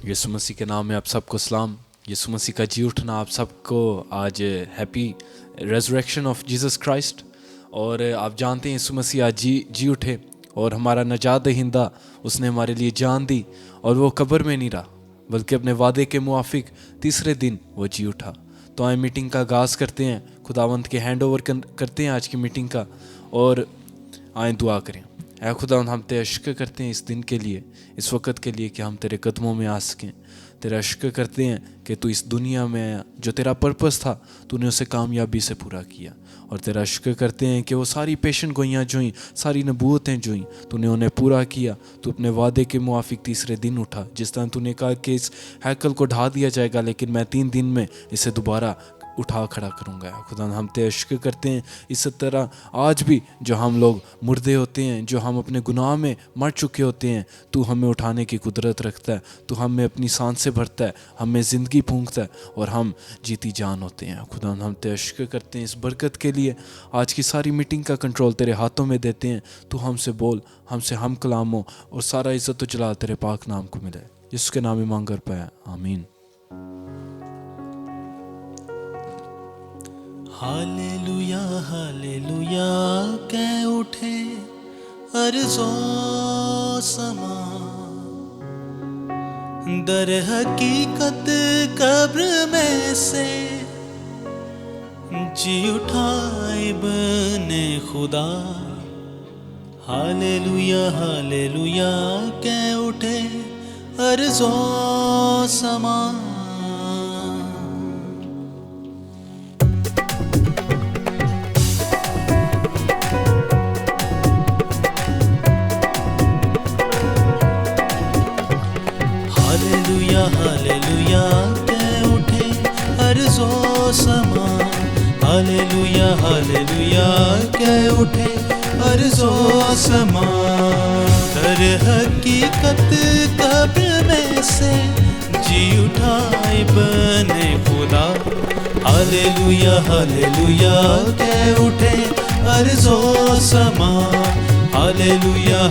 यीशु मसीह के नाम में आप सबको सलाम। यीशु मसीह का जी उठना आप सबको आज happy resurrection of Jesus Christ. और आप जानते हैं यीशु मसीह आज जी उठे और हमारा नजात दहिंदा उसने हमारे लिए जान दी और वो कब्र में नहीं रहा बल्कि अपने वादे के मुआफिक तीसरे दिन वो जी उठा। तो आए मीटिंग का आगाज़ करते हैं, खुदावंत के हैंड ओवर करते हैं आज की मीटिंग का और आए दुआ करें। ऐ खुदावंत हम तेरा शुक्र करते हैं इस दिन के लिए, इस वक्त के लिए कि हम तेरे कदमों में आ सकें। तेरा शुक्र करते हैं कि तू इस दुनिया में जो तेरा पर्पस था तूने उसे कामयाबी से पूरा किया। और तेरा शुक्र करते हैं कि वो सारी पेशन गोइयाँ जोईं, सारी नबूवतें जोईं, तूने उन्हें पूरा किया। तू अपने वादे के मुआफिक तीसरे दिन उठा। जिस तरह तूने कहा कि इस हैकल को ढा दिया जाएगा लेकिन मैं 3 दिन में इसे दोबारा उठा खड़ा करूँगा। खुदा हम तेरा शुक्र करते हैं इस तरह आज भी जो हम लोग मुर्दे होते हैं, जो हम अपने गुनाह में मर चुके होते हैं, तू हमें उठाने की कुदरत रखता है। तू हमें अपनी सांस से भरता है, हमें ज़िंदगी फूंकता है और हम जीती जान होते हैं। खुदा हम तेरा शुक्र करते हैं इस बरकत के लिए। आज की सारी मीटिंग का कंट्रोल तेरे हाथों में देते हैं। तू हमसे बोल, हमसे हम कलाम हो और सारा इज़्ज़त तो जलाल तेरे पाक नाम को मिले। जिसके नाम में मांग कर पाया, आमीन। हालेलुया हालेलुया कह उठे अर्ज़ो समा, दर हकीकत कब्र में से जी उठा इब्ने खुदा। हालेलुया कह उठे अर्ज़ो समा। हालेलुया कह उठे अर्ज़ो समा। हालेलुया कह उठे अर्ज़ो समा, दर हकीकत कब्र में से जी उठा इब्ने खुदा। हालेलुया कह उठे अर्ज़ो समा। हालेलुया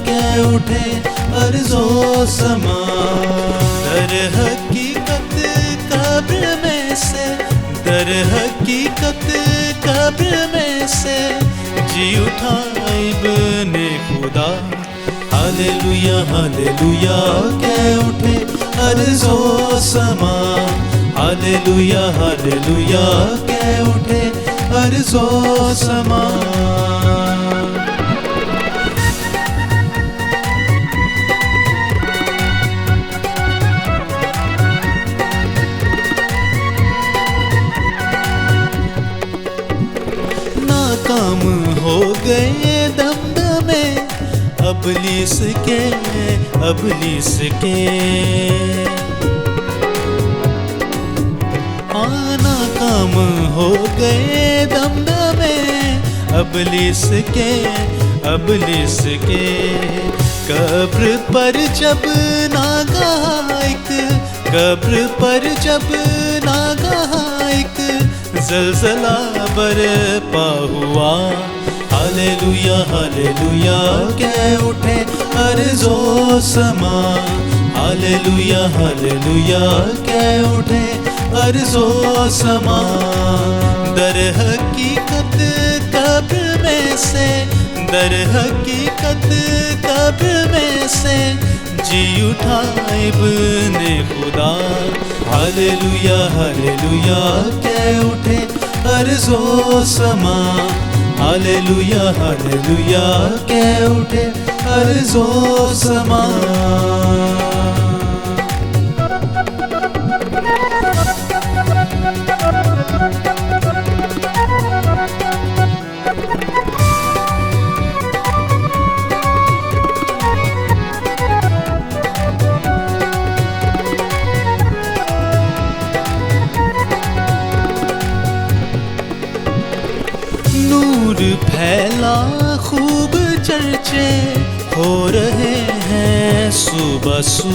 कह उठे अर्ज़ो समा, दर हकीकत कब्र में से, दर हकीकत कब्र में से जी उठा इब्ने खुदा। हालेलुया कह उठे अर्ज़ो समा। हालेलुया कह उठे अर्ज़ो समा। नाकाम हो गए दमदमे अबलीस के, नाकाम हो गए दमदमे अबलीस के। कब्र पर जब नागाइक, कब्र पर जब नागाइक ज़लज़ला बरपा हुआ। हालेलुया कह उठे अर्ज़ो समा। हालेलुया कह उठे अर्ज़ो समा, दर हकीकत कब्र में से, दर हकीकत कब्र में से जी उठा इब्ने खुदा। हालेलुया कह उठे अर्ज़ो समा। हालेलुया कह उठे अर्ज़ो समा। नूर फैला खूब चर्चे हो रहे हैं सुबह सू।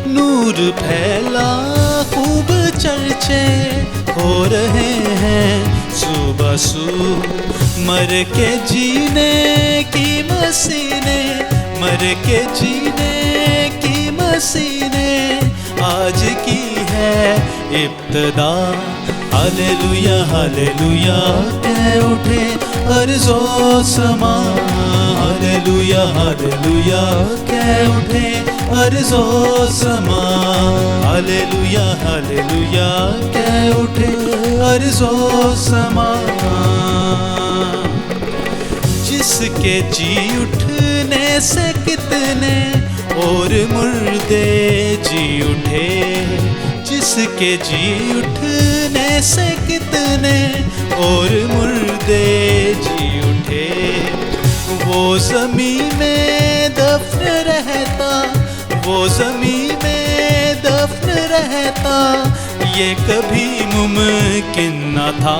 नूर फैला खूब चर्चे हो रहे हैं सुबह सू। मर के जीने की मसीह ने, मर के जीने की मसीह ने आज की है इब्तिदा। हालेलुया हालेलुया कह उठे अर्ज़ो समा, हालेलुया हालेलुया कह उठे अर्ज़ो समा, हालेलुया हालेलुया कह उठे अर्ज़ो समा। जिसके जी उठने से कितने और मुर्दे जी उठे, जिसके जी उठने से कितने और मुर्दे जी उठे। वो ज़मीन में दफन रहता, वो ज़मीन में दफन रहता, ये कभी मुमकिन न था।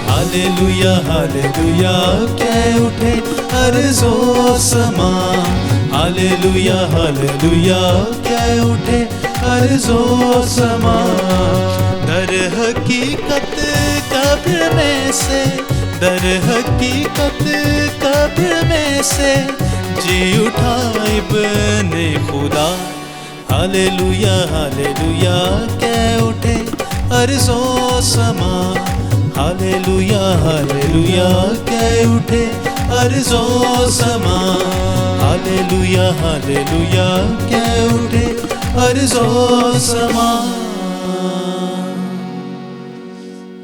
हालेलुया हालेलुया कह उठे अर्ज़ो समा, हालेलुया हालेलुया कह उठे अर्ज़ो समा। दर हकीकत कब्र में से, दर हकीकत कब्र में से जी उठा इब्ने खुदा। हालेलुया हालेलुया कह उठे अर्ज़ो समा, हालेलुया हालेलुया कह उठे अर्ज़ो समा, हालेलुया हालेलुया कह उठे अर्ज़ो समा।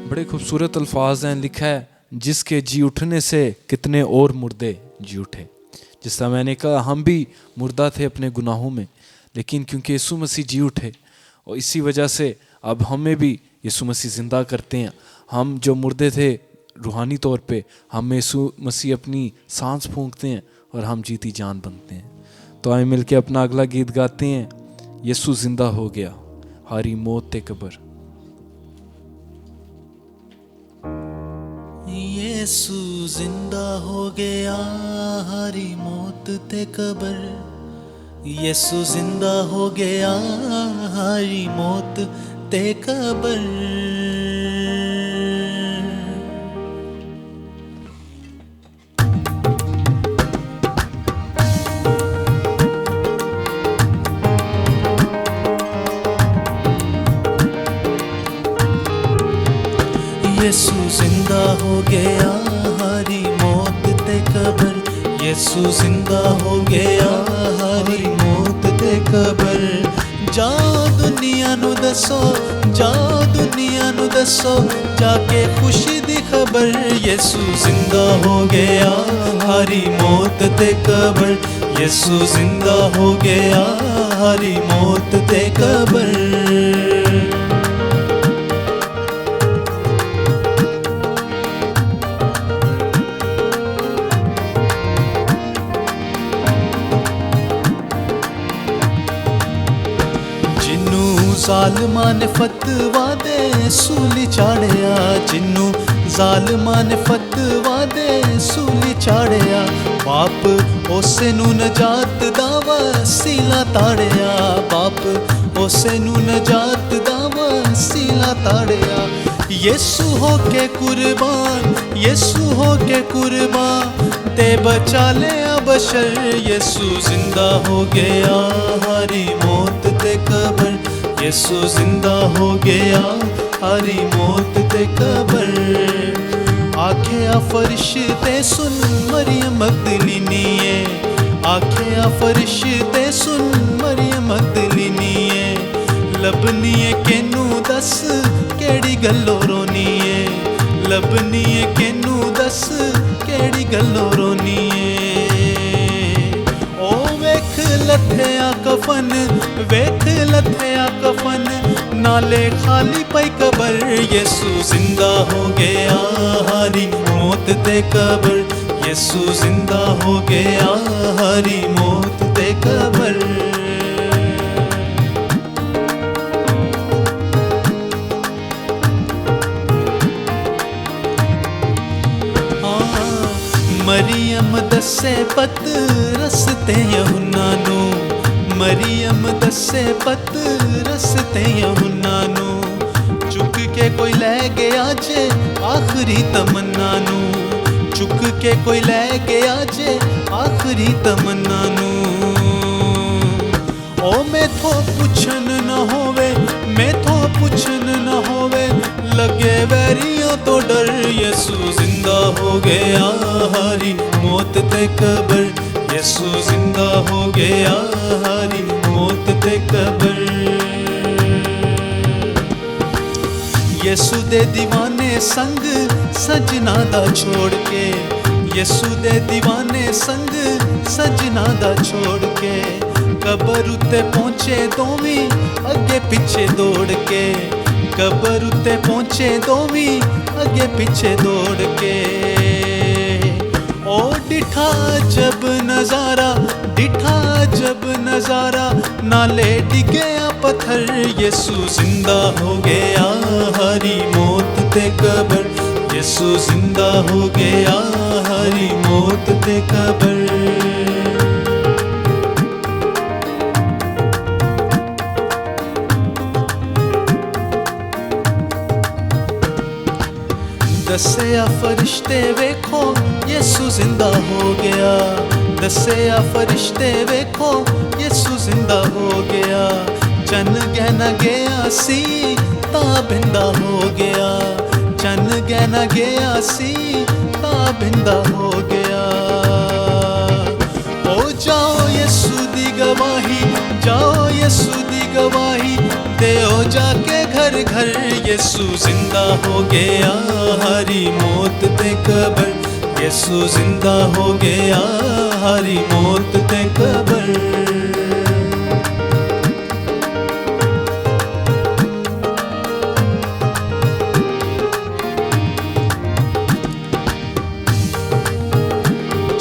बड़े खूबसूरत अल्फाज हैं, लिखा है जिसके जी उठने से कितने और मुर्दे जी उठे। जिस तरह मैंने कहा हम भी मुर्दा थे अपने गुनाहों में, लेकिन क्योंकि यीशु मसीह जी उठे और इसी वजह से अब हमें भी यीशु मसीह ज़िंदा करते हैं। हम जो मुर्दे थे रूहानी तौर पे, हम यीशु मसीह अपनी सांस फूंकते हैं और हम जीती जान बनते हैं। तो आए मिलके अपना अगला गीत गाते हैं, यीशु ज़िंदा हो गया हारी मौत ते कब्र। यीशु जिंदा हो गया हारी मौत ते कब्र, यीशु जिंदा हो गया हारी मौत ते कब्र। यीशु जिंदा हो गया हारी मौत ते कब्र, यीशु जिंदा हो गया हारी मौत ते कब्र। जाओ दुनिया नू दसो, जाओ दुनिया नू दसो जाके खुशी दी खबर। यीशु जिंदा हो गया हारी मौत ते कब्र, यीशु जिंदा हो गया हारी मौत ते कब्र। ज़ालिमां ने फतवा दे सूली चाढ़िया, जिन्नू ज़ालिमां ने फतवा दे सूली चाढ़िया। बाप उसे नू नजात दा वसीला ताड़िया, बाप उसे नू नजात दा वसीला ताड़िया। यीशु हो के कुर्बान, यीशु हो के कुर्बान ते बचा ले बशर। यीशु जिंदा हो गया हारी मौत ते कब्र, यीशु जिंदा हो गया हारी मौत ते कब्र। आखिया फरिश्ते सुन मरियम मगदलीनीए, आखिया फरिश्ते सुन मरियम मगदलीनीए। लबनीए केनू दस केड़ी गल्लो रोनीए, लबनीए केनू दस केड़ी गल्लो रोनीए। ओ वेख लथया कफन, वेख लथया कफन नाले खाली पई कब्र। यीशु जिंदा हो गया हारी मौत ते कब्र, यीशु जिंदा हो गया हारी मौत ते कब्र। मरियम दसे पतरस ते यूहन्ना नू, मरियम दसे पतरस ते यूहन्ना नू। चुक के कोई ले गया जे आखरी तमन्ना नू, चुक के कोई ले गया जे आखरी तमन्ना नू। ओ मैथों पुछन न होवे, मैथों पुछन न होवे, लगे वैरियों तो डर। यीशु जिंदा हो गया, हरी मौत ते कबर। यीशु जिंदा हो गया, हरी मौत ते कबर। यीशु दे दीवाने संग सजना दा छोड़ के, यीशु दे दीवाने संग सजना दा छोड़ के, कबर उत्ते पहुंचे दोवी अगे पिछे दौड़ के, कबर उत्ते पहुंचे दोवी अगे पिछे दौड़ के। ओ डिठा जब नजारा, डिठा जब नजारा, नाले डिगया पत्थर। यीशु जिंदा हो गया, हरी मौत ते कबर। यीशु जिंदा हो गया, हरी मौत ते कबर। दसिया फरिश्ते वेखो, यीशु जिंदा हो गया। दसिया फरिश्ते वेखो, यीशु जिंदा हो गया। चन गहना गया सी ता बिंदा हो गया, चन गहना गया सी ता बिंदा हो गया। ओ जाओ यीशु दी गवाही, जाओ यीशु दी गवाही, देओ जाके घर घर। यीशु जिंदा हो गया, हरी मौत ते कबर। यीशु जिंदा हो गया, हरी मौत ते कबर।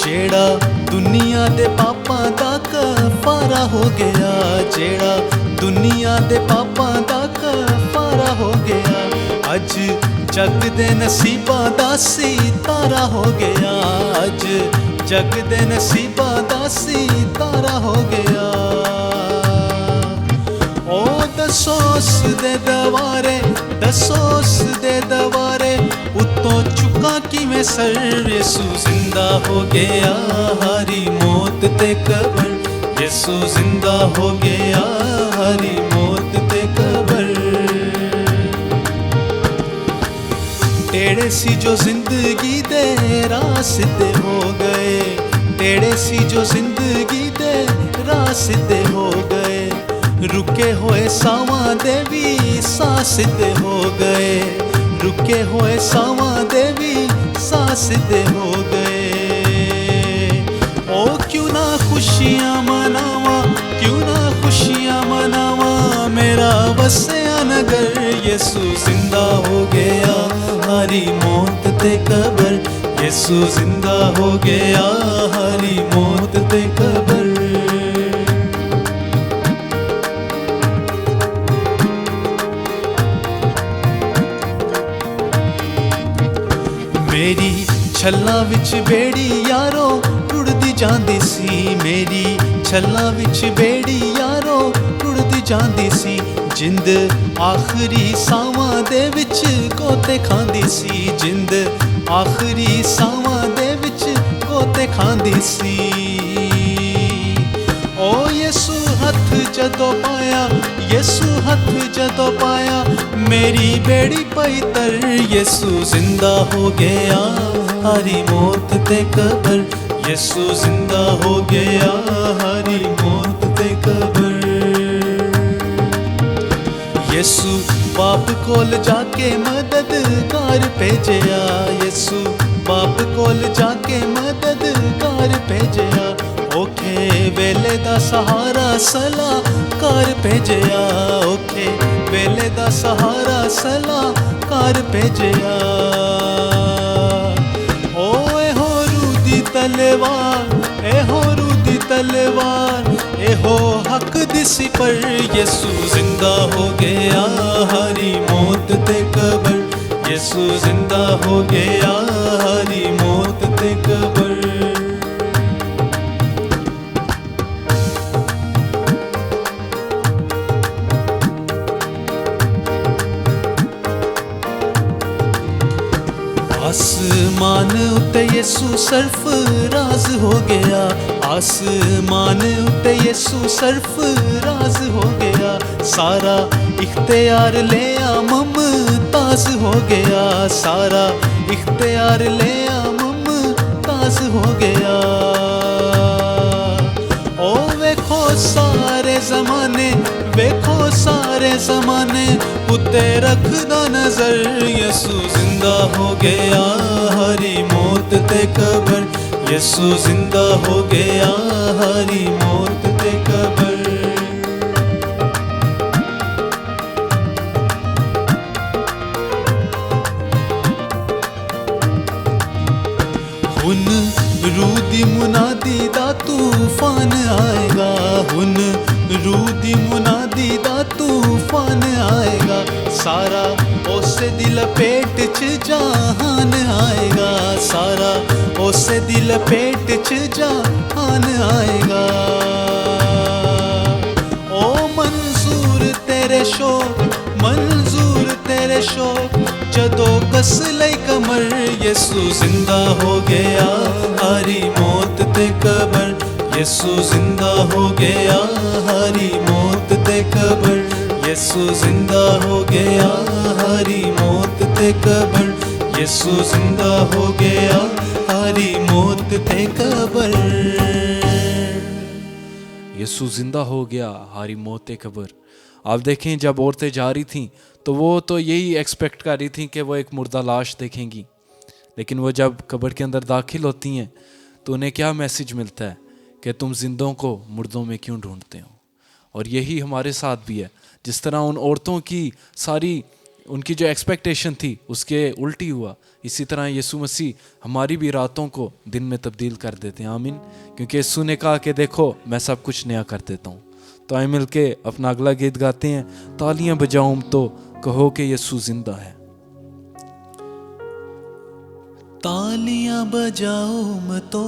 जेड़ा दुनिया दे पापां दा कफारा हो गया, जेड़ा दुनिया दे पापां दा कफारा हो गया। अज जग दे नसीबां दा सितारा हो गया, अज जग दे नसीबां दा सितारा हो गया। ओ दसोस दे दवारे, दसोस दे दवारे, उत्तों चुका किवें सर। यीशु जिंदा हो गया, हरी मौत ते कबर। यीशु जिंदा हो गया, हरी मौत ते कबर। टेढ़े सी जो जिंदगी दे राह सीधे हो गए, टेढ़े सी जो जिंदगी दे राह सीधे हो गए। रुके हुए सावां दे भी साह सीधे हो गए, रुके हुए सावां दे भी साह सीधे हो गए। ओ क्यों ना खुशियां मनावा, क्यों ना खुशियां मनावा, मेरा बसिया नगर। यीशु जिंदा हो गया, हरी मौत ते कबर। यीशु जिंदा हो गया, हरी मौत ते कबर। मेरी छल्ला विच बेड़ी यारो रुड़दी जांदी सी, मेरी छल्ला विच बेड़ी यारो रुड़दी जांदी सी। जिंद आखरी सावां दे विच गोते खांदी सी, जिंद आखरी सावां दे विच गोते खांदी सी। ओ यीशु हथ जदों पाया, यीशु हथ जदों पाया, मेरी बेड़ी पई तर। यीशु जिंदा हो गया, हरी मौत ते कबर। यीशु जिंदा हो गया, हरी मौत ते कबर। यीशु बाप कोल जाके मददगार भेजया, यीशु बाप कोल जाके मददगार भेजया। ओखे वेले दा सहारा सलाहकार भेजया, ओखे वेले दा सहारा सलाहकार भेजया। ओ एहो रूदी तलवार, एहो रूदी तलवार, एहो हक दिसी पर। यीशु जिंदा हो गया, हरी मौत ते कबर। यीशु जिंदा हो गया, हरी मौत ते कबर। आसमान उत्ते यीशु सरफराज राज हो गया, आसमान उते यसू सर्फ राज हो गया, सारा इख्तियार लिया ममताज हो गया, सारा इख्तियार लिया ममताज हो गया। ओ वेखो सारे ज़माने, वेखो सारे ज़माने उते रखदा नजर, यसू जिंदा हो गया हरी मौत ते कबर, यसू जिंदा हो गया हरी मौत ते कबर। हुन रूदी मुनादी दा तूफान आएगा, हुन रूदी मुनादी दा तूफान आएगा, सारा उस दिल पेट च जहान आएगा, सारा उस दिल पेट च जहान आएगा। ओ मंजूर तेरे शौक, मंजूर तेरे शौक, जदों कस लई कमर, यसू जिंदा हो गया हरी मौत ते कबर, यसू जिंदा हो गया हरी मौत ते कबर, यसू जिंदा हो गया हरी मौत ते कबर, यसू जिंदा हो गया हरी मौत ते कबर। यसू जिंदा हो गया हारी मौत कब्र। आप देखें जब औरतें जा रही थीं तो वो तो यही एक्सपेक्ट कर रही थीं कि वो एक मुर्दा लाश देखेंगी, लेकिन वो जब कब्र के अंदर दाखिल होती हैं तो उन्हें क्या मैसेज मिलता है कि तुम जिंदों को मुर्दों में क्यों ढूंढते हो। और यही हमारे साथ भी है, जिस तरह उन औरतों की सारी उनकी जो एक्सपेक्टेशन थी उसके उल्टी हुआ, इसी तरह यीशु मसीह हमारी भी रातों को दिन में तब्दील कर देते हैं। आमीन। क्योंकि यीशु ने कहा कि देखो मैं सब कुछ नया कर देता हूँ। तो आए मिल के अपना अगला गीत गाते हैं, तालियां बजाऊं तो कहो कि यीशु जिंदा है। तालियां बजाओ मैं तो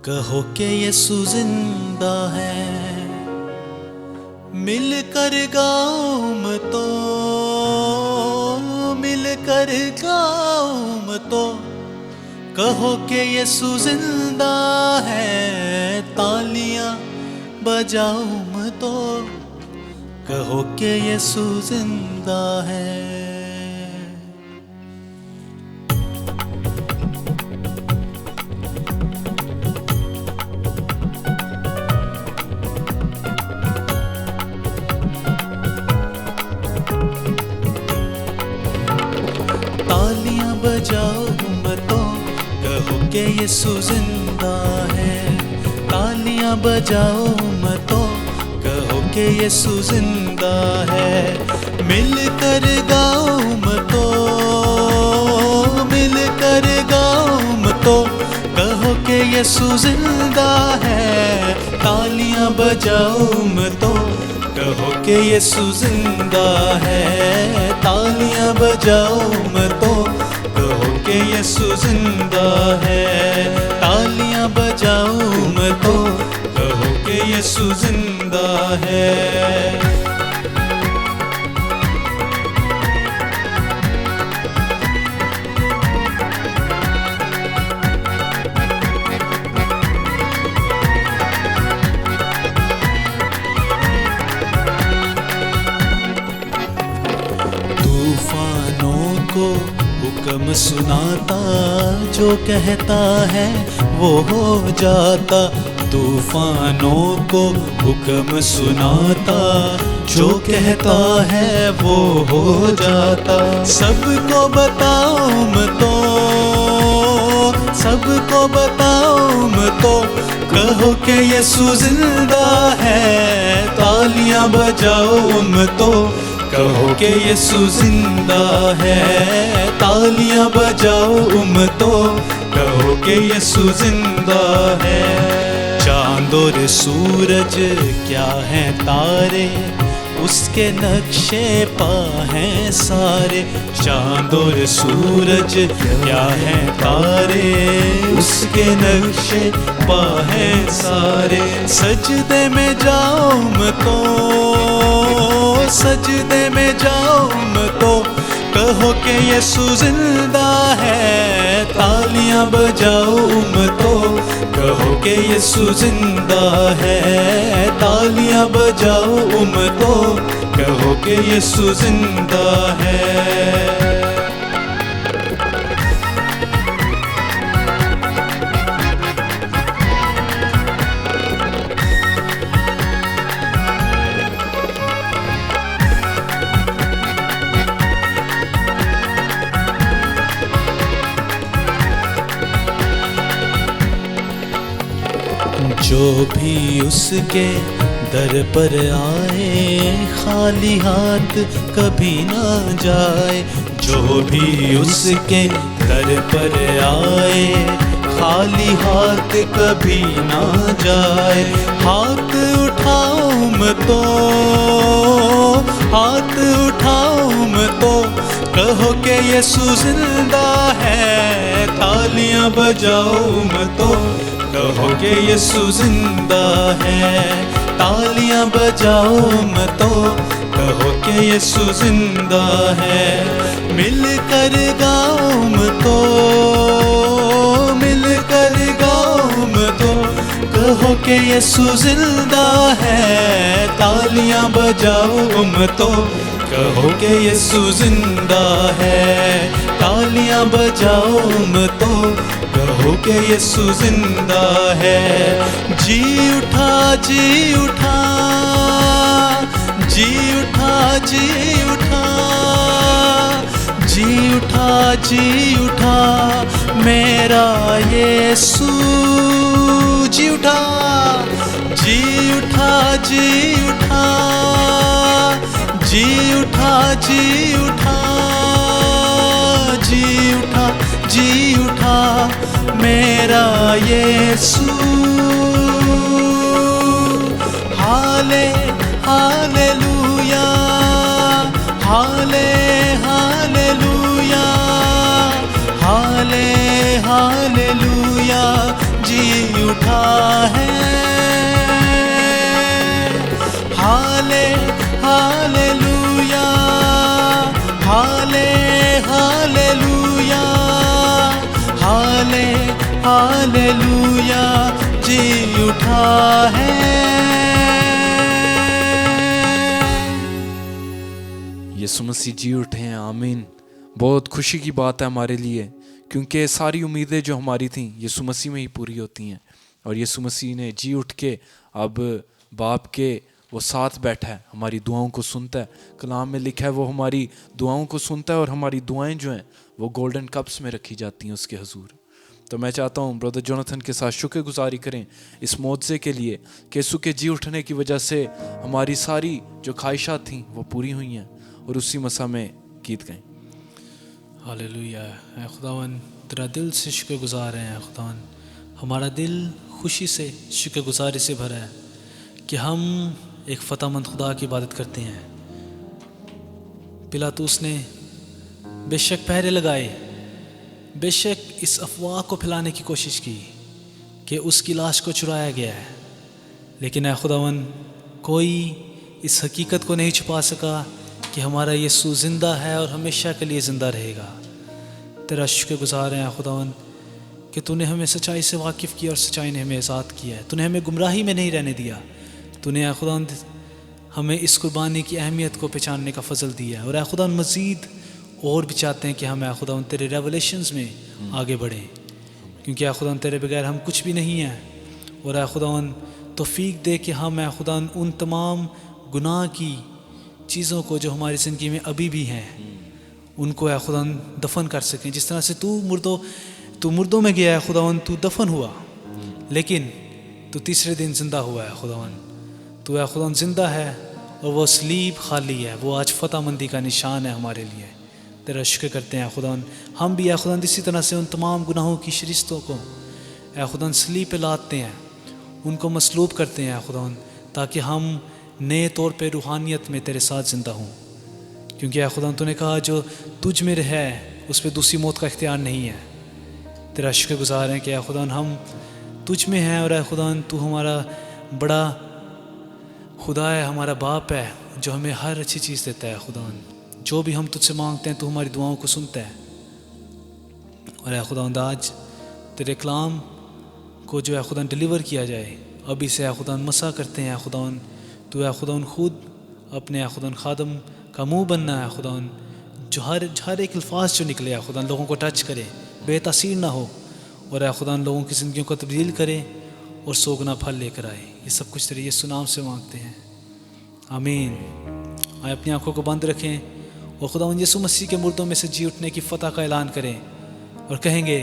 कहो कि यीशु जिंदा है, मिलकर गाओ मैं तो, मिलकर गाओ मैं तो कहो कि यीशु जिंदा है। तालियां बजाओ मैं तो कहो कि यीशु जिंदा है। तालियां बजाओ मैं तो कहो कि यीशु जिंदा है। तालियां बजाओ मैं तो कहो कि यीशु जिंदा है। मिलकर गाओ मैं तो, मिलकर गाओ मैं तो कहो कि यीशु जिंदा है। तालियां बजाओ मैं तो कहो कि यीशु जिंदा है। तालियां बजाओ मैं तो कहो कि यीशु जिंदा है। तालियां बजाओ मैं तो कहो कि यीशु जिंदा है। तूफानों को हुक्म सुनाता, जो कहता है वो हो जाता। तूफानों को हुक्म सुनाता, जो कहता है वो हो जाता। सबको बताओ मैं तो, सबको बताओ मैं तो कहो कि यीशु जिंदा है। तालियां बजाओ मैं तो कहो कि यीशु जिंदा है। तालियां बजाओ मैं तो कहो कि यीशु जिंदा है। चांद और सूरज क्या है तारे, उसके नक्शे पा हैं सारे। चांद और सूरज क्या है तारे, उसके नक्शे पा हैं सारे। सजदे में जाओ मैं तो, सजदे में जाओ मैं तो कहो कि यीशु जिंदा है। तालियां तालियां बजाओ उम्मतों, कहो कि यीशु जिंदा है। तालियां बजाओ उम्मतों, कहो कि यीशु जिंदा है। जो भी उसके दर पर आए, खाली हाथ कभी ना जाए। जो भी उसके दर पर आए, खाली हाथ कभी ना जाए। हाथ उठाओ उम्मतों, हाथ उठाओ उम्मतों, कहो कि यीशु जिंदा है। तालियां बजाओ उम्मतों, कहो कि यीशु जिंदा है। तालियां बजाओ उम्मतों, कहो कि यीशु जिंदा है। मिलकर गाओ उम्मतों, मिलकर गाओ उम्मतों, कहो कि यीशु जिंदा है। तालियां बजाओ उम्मतों, कहो कि यीशु जिंदा है। तालियां बजाओ उम्मतों, कहो कि यीशु जिंदा है। जी उठा, जी उठा, जी उठा, जी उठा, जी उठा, जी उठा, मेरा यीशु जी उठा, जी उठा, जी उठा, जी उठा, जी उठा, जी उठा, जी उठा, मेरा यीशु। हाले हालेलुया, हाले हालेलुया, हाले हालेलुया, जी उठा है। हाले हालेलुया, हाले हालेलुया, हाले हालेलुया, जी उठा है। यीशु मसीह जी उठे हैं, आमीन। बहुत खुशी की बात है हमारे लिए, क्योंकि सारी उम्मीदें जो हमारी थीं यीशु मसीह में ही पूरी होती हैं। और यीशु मसीह ने जी उठ के अब बाप के वो साथ बैठा है, हमारी दुआओं को सुनता है। कलाम में लिखा है वो हमारी दुआओं को सुनता है और हमारी दुआएं जो हैं वो गोल्डन कप्स में रखी जाती हैं उसके हुजूर। तो मैं चाहता हूँ ब्रदर जोनाथन के साथ शुक्रगुजारी करें इस मौजज़े के लिए कि यीशु के जी उठने की वजह से हमारी सारी जो ख्वाहिशात थीं वो पूरी हुई हैं और उसी मसा में गीत गए। हालेलुया। ऐ खुदावन तेरा दिल से शुक्रगुजार है। खुदावन हमारा दिल खुशी से शुक्रगुजारी से भरा है कि हम एक फ़तेहमंद खुदा की इबादत करते हैं। पिलातूस ने बेशक पहरे लगाए, बेशक इस अफवाह को फैलाने की कोशिश की कि उसकी लाश को चुराया गया है, लेकिन ऐ खुदावन कोई इस हकीकत को नहीं छुपा सका कि हमारा यीशु ज़िंदा है और हमेशा के लिए ज़िंदा रहेगा। तेरा शुक्रगुजार है खुदावन कि तूने हमें सच्चाई से वाकिफ़ किया और सच्चाई ने हमें आज़ाद किया है। तूने हमें गुमराही में नहीं रहने दिया। तूने ऐ खुदावन हमें इस कुर्बानी की अहमियत को पहचानने का फ़ज़ल दिया है। और ऐ खुदावन मज़ीद और भी चाहते हैं कि हम ऐ खुदावन तेरे रेवलेशंस में आगे बढ़ें, क्योंकि ऐ खुदावन तेरे बगैर हम कुछ भी नहीं हैं। और ऐ खुदावन तौफीक दे कि हम ऐ खुदावन उन तमाम गुनाह की चीज़ों को जो हमारी ज़िंदगी में अभी भी हैं उनको ऐ खुदावन दफन कर सकें। जिस तरह से तू मुर्दों में गया है खुदावन, तू दफन हुआ लेकिन तू तीसरे दिन ज़िंदा हुआ है खुदावन। तू ऐ खुदावन ज़िंदा है और वो सलीब खाली है, वो आज फ़तेहमंदी का निशान है हमारे लिए। तेरा शुक्र करते हैं खुदावन। हम भी ऐ खुदावन इसी तरह से उन तमाम गुनाहों की शरिस्तों को ऐ खुदावन सलीब पे लाते हैं, उनको मसलूब करते हैं खुदावन, ताकि हम नए तौर पे रूहानियत में तेरे साथ ज़िंदा हूँ। क्योंकि ऐ खुदा तूने कहा जो तुझ में है उस पर दूसरी मौत का इख्तियार नहीं है। तेरा शुक्रगुजार हैं कि ऐ खुदा हम तुझ में हैं और ऐ खुदा तू हमारा बड़ा खुदा है, हमारा बाप है जो हमें हर अच्छी चीज़ देता है। खुदा जो भी हम तुझसे मांगते हैं तू हमारी दुआओं को सुनता है। और ऐ खुदा आज तेरे कलाम को जो है खुदा डिलीवर किया जाए। अभी से है खुदा मसा करते हैं खुदा, तो है खुदा खुद अपने खुदा खादम का मुंह बनना है खुदा, जो हर एक अल्फाज जो निकले है खुदा लोगों को टच करे, बेतासीर ना हो, और है खुदा लोगों की ज़िंदगियों को तब्दील करे और सोगना फल लेकर आए। ये सब कुछ तेरे यीशु नाम से मांगते हैं, आमीन। आए अपनी आंखों को बंद रखें और खुदा यीशु मसीह के मुर्दों में से जी उठने की फतह का ऐलान करें और कहेंगे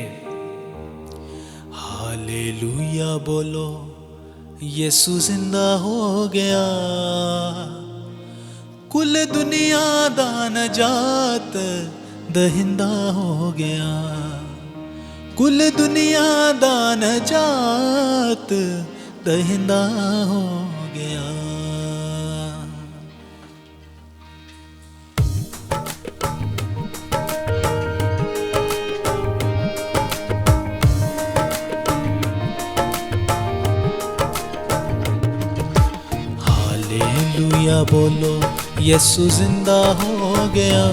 हालेलुया बोलो, यीशु जिंदा हो गया, कुल दुनिया दा नजात दहिंदा हो गया, कुल दुनिया दा नजात दहिंदा हो गया। हालेलुया बोलो, यीशु जिंदा हो गया,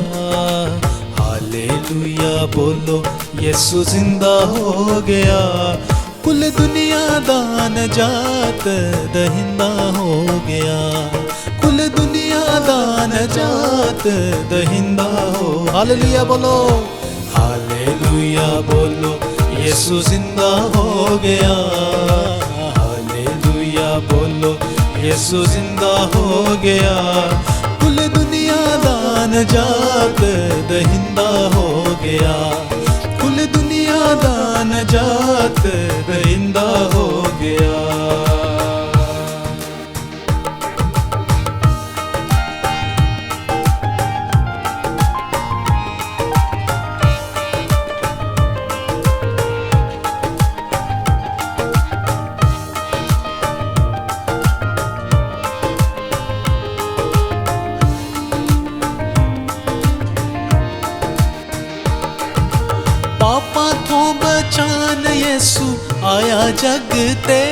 हालेलुया बोलो, यीशु जिंदा हो गया, कुल दुनिया दा नजात दहिंदा हो गया, कुल दुनिया दा नजात दहिंदा हो। हालेलुया बोलो, हालेलुया बोलो, यीशु जिंदा हो गया, हालेलुया बोलो, यीशु जिंदा हो गया, कुल दुनिया दा नजात दहिंदा हो गया, कुल दुनिया दा नजात दहिंदा हो गया। पापा तो बचान यीशु आया जग ते,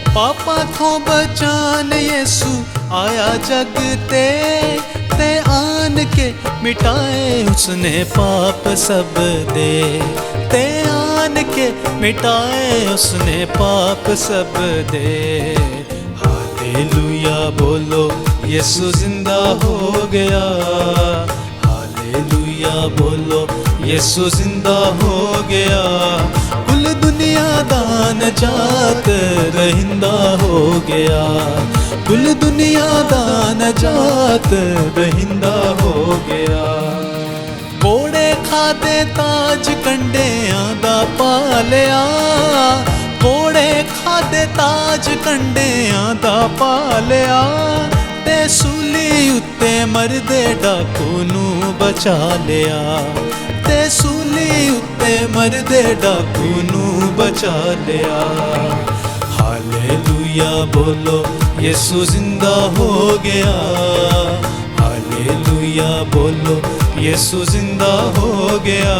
पापा तो बचान यीशु आया जग ते आन के मिटाए उसने पाप सब दे, ते आन के मिटाए उसने पाप सब दे। हालेलुया बोलो, यीशु जिंदा हो गया, हालेलुया बोलो, यीशु जिंदा हो गया, कुल दुनिया दा नजात दहिंदा हो गया, कुल दुनिया दा नजात दहिंदा हो गया। कोड़े खादे ताज कंडियां दा पालिया, कोड़े खादे ताज कंडियां दा पालिया, ते सूली उत्ते मरदे डाकू नू बचा लिया, ते सूली उत्ते मरदे डाकू नू बचा लिया। हालेलुया बोलो, यीशु जिंदा हो गया, हालेलुया बोलो, यीशु जिंदा हो गया,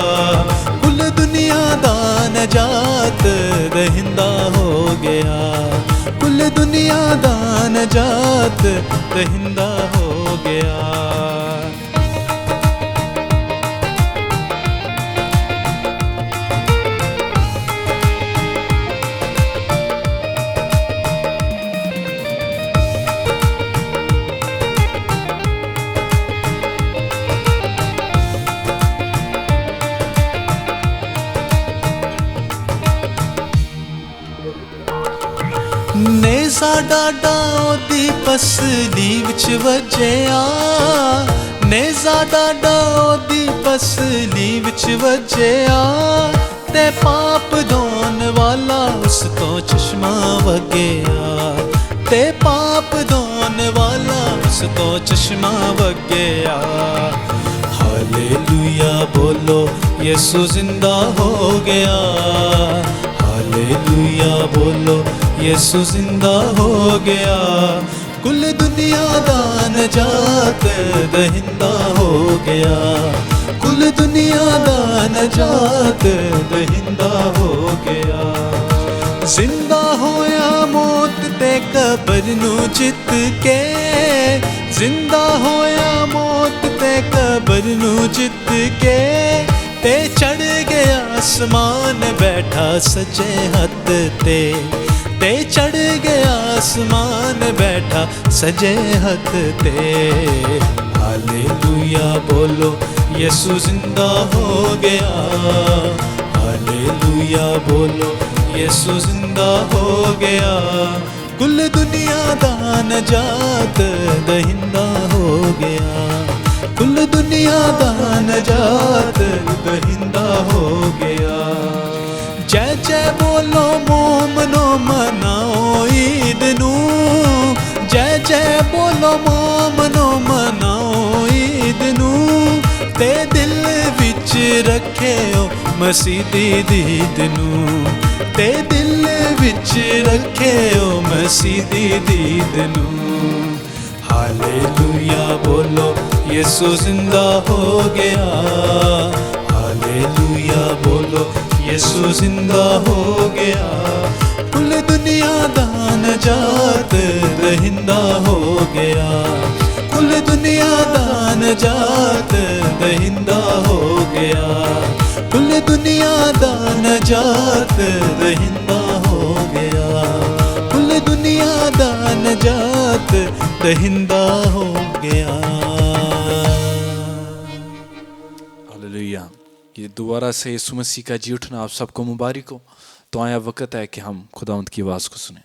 कुल दुनिया दा नजात दहिंदा हो गया, कुल दुनिया दा नजात दहिंदा हो गया। नेज़ा डाडा ओदी पसली विच वजया, नेज़ा डाडा ओदी पसली विच वजया, ते पाप धोन वाला उस तो चश्मा वगया, ते पाप धोन वाला उस तो चश्मा वगया। हालेलुया बोलो, यीशु जिंदा हो गया, हालेलुया बोलो, यीशु जिंदा हो गया, कुल दुनिया दा नजात दहिंदा हो गया, कुल दुनिया दा नजात दहिंदा हो गया। जिंदा होया मौत ते कबर नू जित के, जिंदा होया मौत ते कबर नू जित के, ते चढ़ गया आसमान बैठा सजे हथ ते चढ़ गया आसमान बैठा सजे हथ ते। हालेलुया बोलो यीशु जिंदा हो गया, हालेलुया बोलो यीशु जिंदा हो गया। कुल दुनिया दा नजात दहिंदा हो गया, कुल दुनिया दा नजात दहिंदा हो गया। जय जय बोलो मोमनो मनाओ ईद नू, जय जय बोलो मोमनो मनाओ ईद नू। ते दिल विच रखियो मसीह दी दीद नू, ते दिल विच रखियो मसीह दी दीद नू। हालेलुया बोलो यीशु जिंदा हो गया, हालेलुया बोलो यीशु जिंदा हो गया। कुल दुनिया दा नजात दहिंदा हो गया, कुल दुनिया दा नजात दहिंदा हो गया, कुल दुनिया दा नजात दहिंदा हो गया, कुल दुनिया दा नजात दहिंदा हो गया। हालेलुया। ये दोबारा से यीशु मसीह का जी उठना आप सबको मुबारक हो। तो आया वक्त है कि हम खुदावंद की आवाज़ को सुने।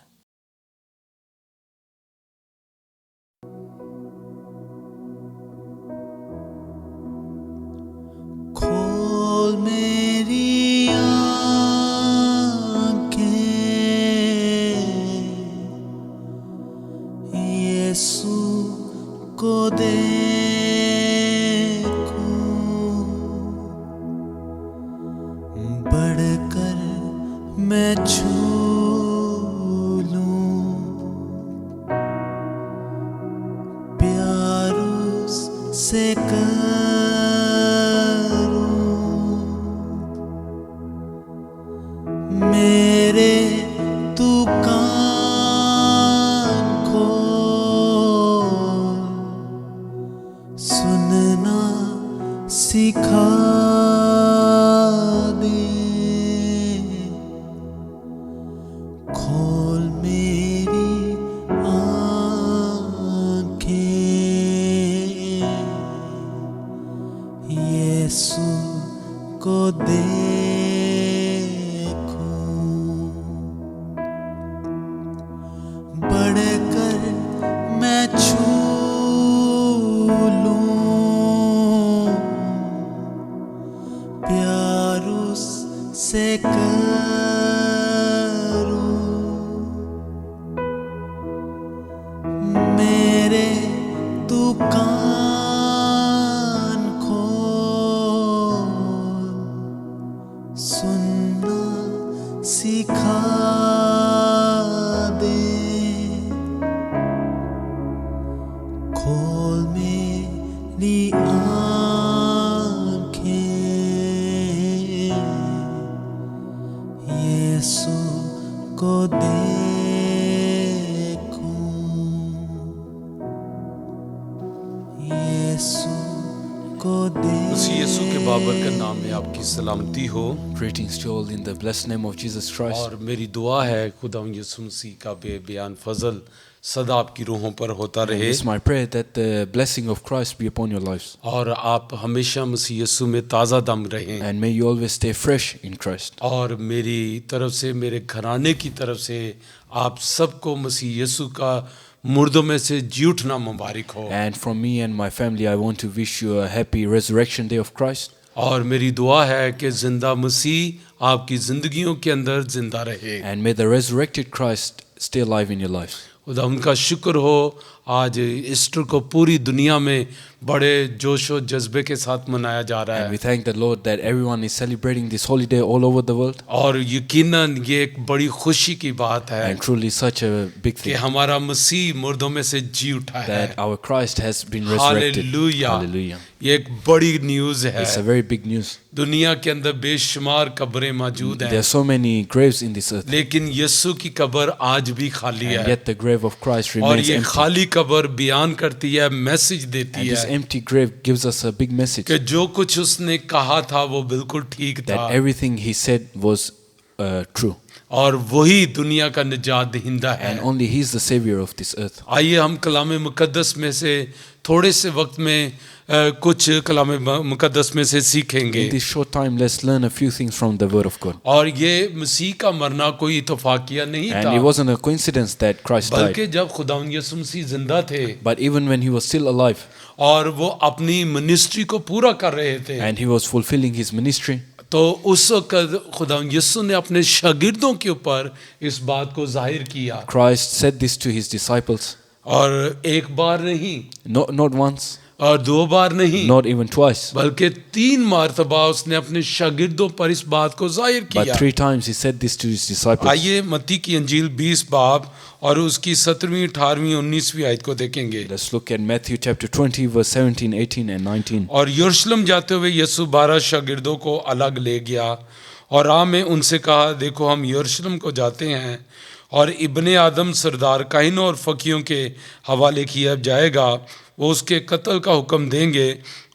खोल मेरी आँखें यीशु को देखूं, बढ़कर मैं छू लूं, प्यार उससे मेरे तू कान खोल, सुनना सिखा दे। खोल मेरी आँखें यीशु को बढ़कर मैं छू लूं, प्यार उससे करूं, मेरे तू कान खोल, सुनना सिखा दे। खोल मेरी आँखें यीशु को देखूं, यीशु को उसी यीशु के बाबरकत नाम में आपकी सलामती हो। Greetings to all in the blessed name of Jesus Christ. और मेरी दुआ है खुदावंद यीशु मसीह का बेबयान फजल सदा आपकी रूहों पर होता रहे। It's my prayer that the blessing of Christ be upon your lives. और आप हमेशा मसीह यीशु में ताज़ा दम रहें। And may you always stay fresh in Christ. और मेरी तरफ से, मेरे घराने की तरफ से आप सबको मसीह यीशु का मुर्दों में से जी उठना मुबारक हो। And from me and my family, I want to wish you a happy resurrection day of Christ. और मेरी दुआ है कि जिंदा मसीह आपकी जिंदगियों के अंदर जिंदा रहे। And may the resurrected Christ stay alive in your lives. खुदा उनका शुक्र हो, आज ईस्टर को पूरी दुनिया में बड़े जोश और जज्बे के साथ मनाया जा रहा And we है। thank the Lord that everyone is celebrating this holiday all over the world. और यकीनन ये एक बड़ी खुशी की बात है And truly such a big कि thing हमारा मसीह मुर्दों में से जी उठा है। that our Christ has been resurrected. Hallelujah. Hallelujah. ये एक बड़ी न्यूज़ है। It's a very big news. दुनिया के अंदर बेशुमार कब्रें मौजूद There हैं, are so many graves in this earth. लेकिन यीशु की कब्र आज भी खाली And है। yet the grave of Christ और remains ये empty. खाली कब्र बयान करती है, मैसेज देती And this है empty grave gives us a big message कि जो कुछ उसने कहा था वो बिल्कुल ठीक था, that everything he said was true. और वही दुनिया का निजात दहिंदा है। And only he is the savior of this earth. आइए हम कलाम मुकद्दस में से थोड़े से वक्त में कुछ कलाम मुकद्दस में से सीखेंगे। In this short time, let's learn a few things from the Word of God. और ये मसीह का मरना कोई इत्तफाकिया नहीं And था, it wasn't a coincidence that Christ बल्कि died. जब खुदावंद यीशु मसीह जिंदा थे But even when he was still alive और वो अपनी मिनिस्ट्री को पूरा कर रहे थे, and he was fulfilling his ministry, तो उस वक्त खुदावंद यीशु ने अपने शागिर्दों के ऊपर इस बात को जाहिर किया, Christ said this to his disciples. और एक बार नहीं Not once, और दो बार नहीं, not even twice, बल्कि 3 मरतबा उसने अपने शागिर्दों पर इस बात को जाहिर but किया। 3 times he said this to his disciples. आइए मत्ती की अंजील 20 बाब और उसकी 17वीं 18वीं 19वीं आयत को देखेंगे। Let's look at Matthew chapter 20 verse 17, 18 and 19. और यरूशलेम जाते हुए यीशु 12 शागिर्दों को अलग ले गया और राह में उनसे कहा, देखो हम यरूशलेम को जाते हैं और इब्ने आदम सरदार काहिनों और फकीयों के हवाले किया जाएगा, वो उसके कत्ल का हुक्म देंगे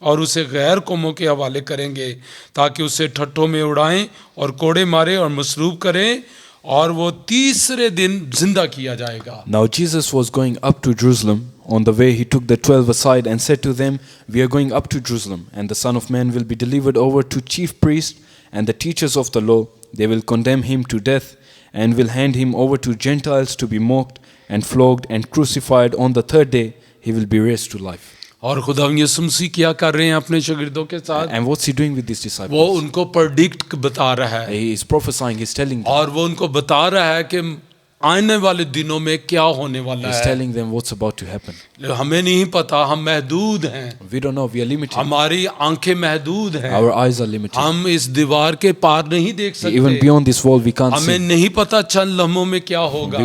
और उसे गैर कौमों के हवाले करेंगे ताकि उसे ठट्ठों में उड़ाएं और कोड़े मारे और मसरूब करें और वो तीसरे दिन जिंदा किया जाएगा। Now Jesus was going up to Jerusalem. On the way he took the 12 aside and said to them, we are going up to Jerusalem, and the Son of Man will be delivered over to chief priests and the teachers of the law. They will condemn him to death and will hand him over to Gentiles to be mocked and flogged and crucified. On the third day he will be raised to life. और खुदावंद यीशु मसीह क्या कर रहे हैं अपने शागिर्दों के साथ? And what's he doing with these वो disciples? उनको प्रेडिक्ट बता रहा है He is prophesying, he's telling them, और वो उनको बता रहा है कि आने वाले दिनों में क्या होने वाला he's है। telling them what's about to happen. हमें नहीं पता, हम महदूद हैं, We don't know, we are limited. हमारी आंखें महदूद हैं, Our eyes are limited. हम इस दीवार के पार नहीं देख Even सकते, beyond this wall we can't हमें see. नहीं पता चंद लम्हों में क्या होगा,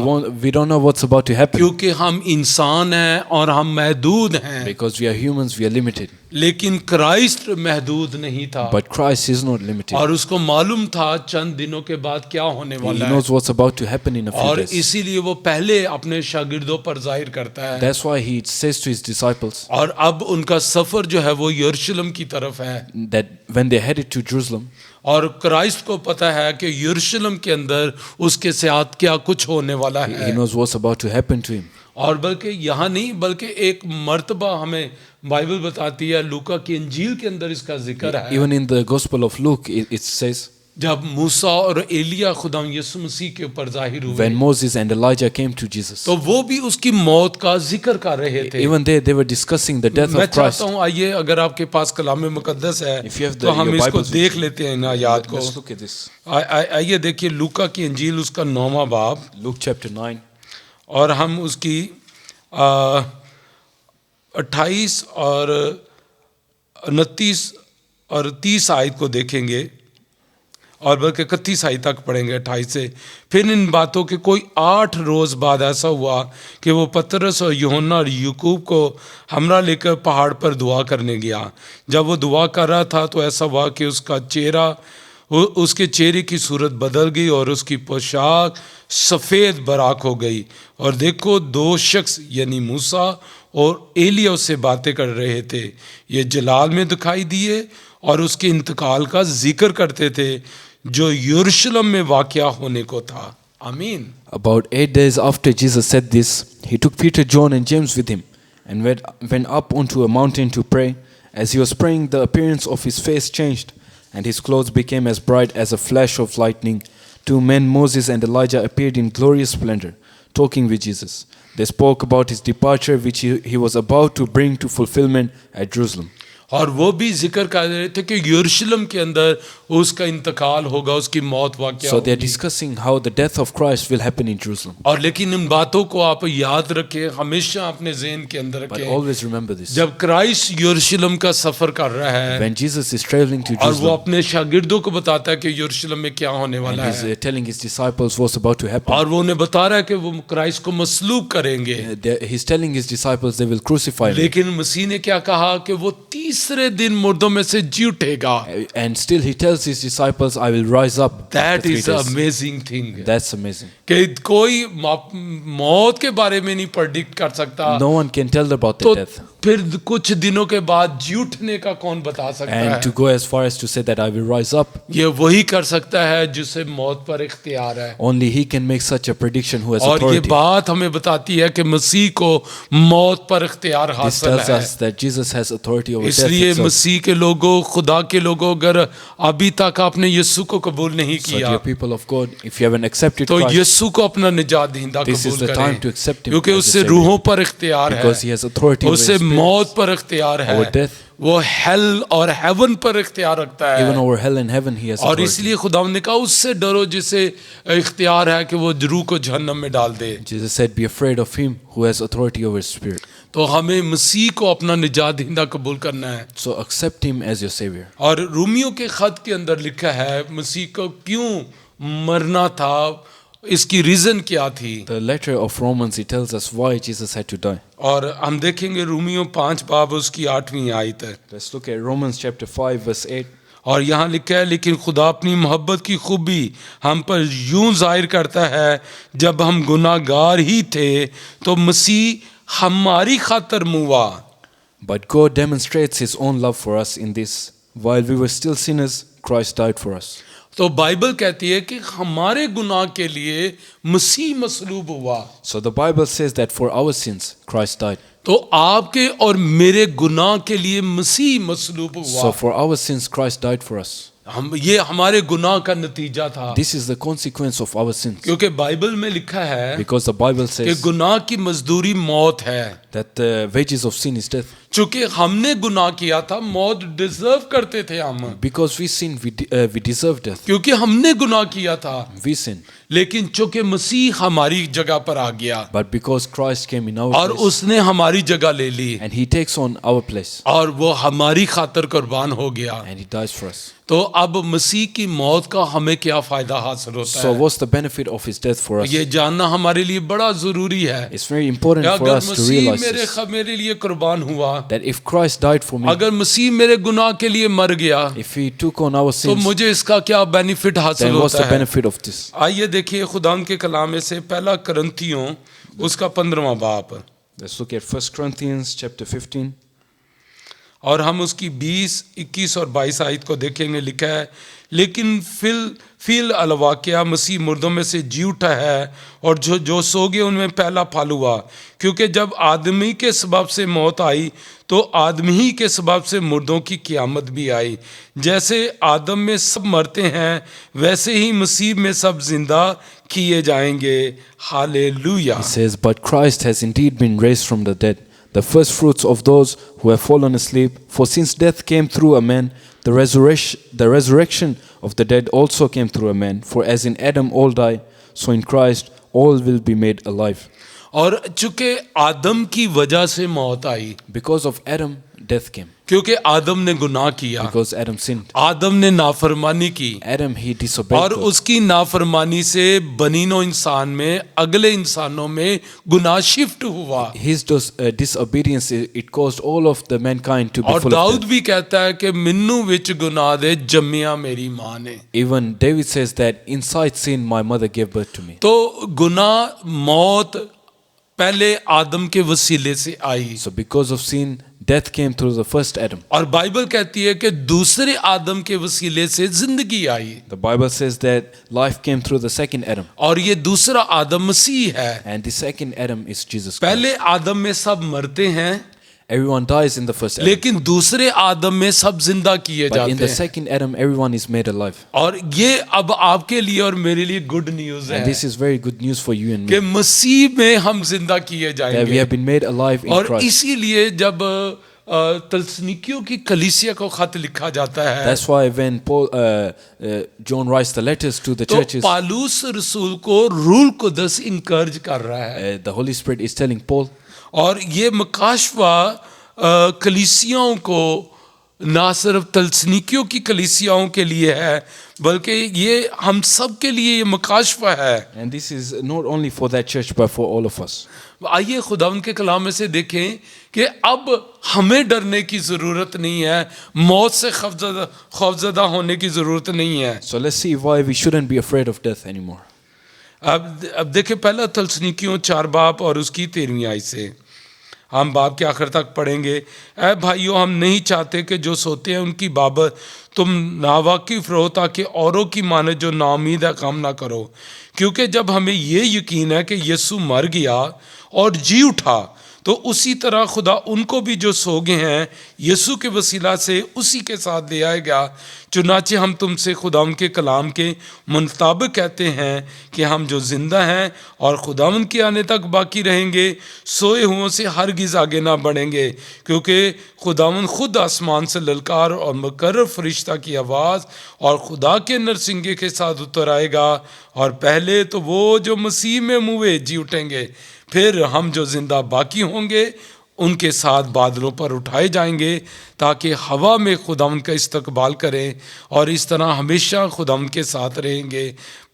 We don't know what's about to happen. क्योंकि हम इंसान हैं और हम महदूद हैं। Because we are humans, we are limited. लेकिन क्राइस्ट महदूद नहीं था But Christ is not limited. और उसको मालूम था चंद दिनों के बाद क्या होने He वाला है, knows what's about to happen in a few और days. इसीलिए वो पहले अपने शागिर्दों पर जाहिर करता है। That's why he says to his disciples और अब उनका सफर जो है वो यरूशलेम की तरफ है, that when they headed to Jerusalem, और क्राइस्ट को पता है कि यरूशलेम के अंदर उसके साथ क्या कुछ होने वाला he है। knows what's about to happen to him. और बल्कि यहाँ नहीं, बल्कि एक मर्तबा हमें बाइबल बताती है, लूका की इंजील के अंदर इसका जिक्र है, Even in the Gospel of Luke, it says, जब मूसा और एलिया खुदावंद यीशु मसीह के ऊपर जाहिर हुए, when Moses and Elijah came to Jesus, तो वो भी उसकी मौत का जिक्र कर रहे थे। even they were discussing the death मैं of Christ. चाहता हूँ आइए, अगर आपके पास कलाम मुकद्दस है If you have तो हम your इसको Bibles with देख लेते हैं इन आयात को। Let's look at this. आइए देखिए लूका की इंजील उसका 9वां बाब Luke chapter 9, और हम उसकी 28 और 29 और 30 आयत को देखेंगे और बल्कि 31 आयत तक पढ़ेंगे 28 से। फिर इन बातों के कोई 8 रोज बाद ऐसा हुआ कि वो पतरस और यूहन्ना और याकूब को हमरा लेकर पहाड़ पर दुआ करने गया। जब वो दुआ कर रहा था तो ऐसा हुआ कि उसके चेहरे की सूरत बदल गई और उसकी पोशाक सफ़ेद बराक हो गई, और देखो 2 शख्स यानी मूसा और एलिया उससे बातें कर रहे थे। ये जलाल में दिखाई दिए और उसके इंतकाल का जिक्र करते थे जो यरूशलेम में वाक़या होने को था। आमीन। About 8 days after Jesus said this, he took Peter, John, and James with him, and went up onto a mountain to pray. As he was praying, the appearance of his face changed, and his clothes became as bright as a flash of lightning. 2 men, Moses and Elijah, appeared in glorious splendor, talking with Jesus. They spoke about his departure, which he was about to bring to fulfillment at Jerusalem. और वो भी जिक्र कर रहे थे कि यरूशलेम के अंदर उसका इंतकाल होगा, उसकी मौत वाक़या So they are होगी। discussing how the death of Christ will happen in Jerusalem. और लेकिन इन बातों को आप याद रखें, हमेशा अपने ज़हन के अंदर But रखें। always remember this. जब क्राइस्ट यरूशलेम का सफर कर रहा है When Jesus is traveling to और वो Jerusalem, अपने शागिर्दों को बताता है कि यरूशलेम में क्या होने and वाला he's है, telling his disciples what's about to happen, और वो उन्हें बता रहा है कि वो क्राइस्ट को मसलूब करेंगे, he's telling his disciples they will crucify him. लेकिन मसीह ने क्या कहा कि वो तीसरे दिन मुर्दों में से जी उठेगा। And still he tells his disciples, I will rise up after that 3 is days. Amazing thing That's amazing. कि कोई मौत के बारे में नहीं प्रेडिक्ट कर सकता, No one can tell about तो the death. फिर कुछ दिनों के बाद जी उठने का कौन बता सकता And to है? go as far as to say that I will rise up, ये वही कर सकता है जिसे मौत पर इख्तियार है। only he can make such a prediction who has और ये authority. बात हमें बताती है कि मसीह को मौत पर इख्तियार This हासिल tells है। us that Jesus has authority over death इसलिए itself. मसीह के लोगों, खुदा के लोगों, अगर अभी तक आपने यीशु को कबूल नहीं So किया dear people of God, if you haven't accepted तो Christ, यीशु को अपना निजात दहिंदा This is कबूल the time to करें, accept him क्योंकि as your उससे Savior. रूहों पर इख्तियार because he है, has authority over उससे his spirits, मौत पर इख्तियार है, over death, वो हेल और हेवन पर इख्तियार रखता even है। over hell and heaven he has और authority. इसलिए खुदा ने कहा उससे डरो जिसे इख्तियार है कि वो रूह को जहन्नम में डाल दे। Jesus said, be afraid of him who has authority over his spirit. तो हमें मसीह को अपना निजात दहिंदा कबूल करना है। So accept him as your savior. और रोमियो के खत के अंदर लिखा है मसीह को क्यों मरना था, इसकी रीजन क्या थी। The letter of Romans, it tells us why Jesus had to die. और हम देखेंगे रोमियो 5 बाब उसकी 8वीं आयत है। Let's look at Romans chapter 5 verse 8. और यहाँ लिखा है लेकिन खुदा अपनी मोहब्बत की खूबी हम पर यूं जाहिर करता है, जब हम गुनाहगार ही थे तो मसीह हमारी खातर मुआ। But God demonstrates his own love for us in this: while we were still sinners, Christ died for us. तो बाइबल कहती है कि हमारे गुनाह के लिए मसीह मसलूब हुआ। So the Bible says that for our sins, Christ died. तो आपके और मेरे गुनाह के लिए मसीह मसलूब हुआ। So for our sins, Christ died for us. ये हमारे गुनाह का नतीजा था, This is the consequence of our sins. क्योंकि बाइबल में लिखा है Because the Bible कि says गुनाह की मजदूरी मौत है। that the wages of sin is death. चूंकि हमने गुनाह किया था, मौत डिजर्व करते थे हम, Because we sinned, we deserve death. क्योंकि हमने गुनाह किया था। We sinned. लेकिन चूंकि मसीह हमारी जगह पर आ गया But because Christ came in our और place, उसने हमारी जगह ले ली and he takes on our place, और वो हमारी खातर कुर्बान हो गया, and he dies for us. तो अब मसीह की मौत का हमें क्या फायदा हासिल होता So है? what's the benefit of his death for us? ये जानना हमारे लिए बड़ा जरूरी है। It's very important for अगर us to Masih realize this, मेरे लिए कुर्बान हुआ, that if Christ died for me, अगर मसीह मेरे गुनाह के लिए मर गया, if he took on our तो sins, मुझे इसका क्या बेनिफिट हासिल then what's होता the है? benefit of this? आइए देखिए खुदा के कलाम में से पहला करंथियों उसका 15वां बाब, Let's look at 1 Corinthians chapter 15. और हम उसकी 20, 21 और 22 आयत को देखेंगे। लिखा है लेकिन फिल अलवाकिया मसीह मुर्दों में से जी उठा है, और जो सो गए उनमें पहला फल हुआ, क्योंकि जब आदमी के सबब से मौत आई तो आदमी ही के सबब से मुर्दों की क़यामत भी आई। जैसे आदम में सब मरते हैं वैसे ही मसीह में सब जिंदा किए जाएंगे। Hallelujah. It says, but Christ has indeed been raised from the dead, the first fruits of those who have fallen asleep. For since death came through a man, the resurrection of the dead also came through a man. For as in Adam all die, so in Christ all will be made alive. और चूंकि आदम की वजह से मौत आई, Because of Adam, death came. क्योंकि आदम ने गुनाह किया, Because Adam sinned. आदम ने नाफरमानी की, Adam, he disobeyed और God. उसकी नाफरमानी से बनीनो इंसान में, अगले इंसानों में गुनाह शिफ्ट हुआ। His disobedience, it caused all of the mankind to be और full of दाऊद death. भी कहता है कि मिन्नू विच गुनाह दे जम्मिया मेरी माँ ने। Even David says that inside sin my mother gave birth to me. तो गुनाह, मौत पहले आदम के वसीले से आई, So because of sin, death came through the first Adam. और बाइबल कहती है कि दूसरे आदम के वसीले से जिंदगी आई, The Bible says that life came through the second Adam. और ये दूसरा आदम मसीह है। And the second Adam is Jesus Christ. पहले आदम में सब मरते हैं, Everyone dies in the first Adam. लेकिन दूसरे आदम में सब जिंदा किए But in जाते the हैं। second Adam, everyone is made alive. और ये अब आपके लिए और मेरे लिए गुड न्यूज And है this is very good news for you and कि me, मसीह में हम जिंदा किए that we जाएंगे। have been made alive in और Christ. इसीलिए जब तलस्निकियों की कलीसिया को खत लिखा जाता है, That's why when John writes the letters to the तो churches, पालूस रसूल को रूल कुदस इनकर्ज कर रहा है, the Holy Spirit is telling Paul, और ये मकाशवा कलीसियाओं को ना सिर्फ तलसनीकियों की कलीसियाओं के लिए है, बल्कि ये हम सब के लिए ये मुकाशफा है। And this is not only for that church but for all of us. आइए खुदावंद के कलाम में से देखें कि अब हमें डरने की ज़रूरत नहीं है, मौत से खौफज़दा होने की ज़रूरत नहीं है। So let's see why we shouldn't be afraid of death anymore. अब देखें पहला तलसनीकियों 4 बाब और उसकी 13वीं आयत से हम बाब के आखिर तक पढ़ेंगे। ऐ भाइयों, हम नहीं चाहते कि जो सोते हैं उनकी बाबत तुम नावाकिफ रहो, ताकि औरों की माने जो नाउमीद है काम ना करो। क्योंकि जब हमें ये यकीन है कि यीशु मर गया और जी उठा, तो उसी तरह खुदा उनको भी जो सो गए हैं यीशु के वसीला से उसी के साथ ले आएगा। चुनाचे हम तुमसे खुदावन के कलाम के मुताबिक कहते हैं कि हम जो जिंदा हैं और खुदावन के आने तक बाकी रहेंगे, सोए हुओं से हरगिज़ आगे ना बढ़ेंगे। क्योंकि खुदावन खुद आसमान से ललकार और मुकर्रर फरिश्ता की आवाज़ और खुदा के नरसिंगे के साथ उतर आएगा, और पहले तो वो जो मसीह में मुए जी उठेंगे, फिर हम जो जिंदा बाकी होंगे उनके साथ बादलों पर उठाए जाएंगे, ताकि हवा में खुदावन का इस्तकबाल करें और इस तरह हमेशा खुदावन के साथ रहेंगे।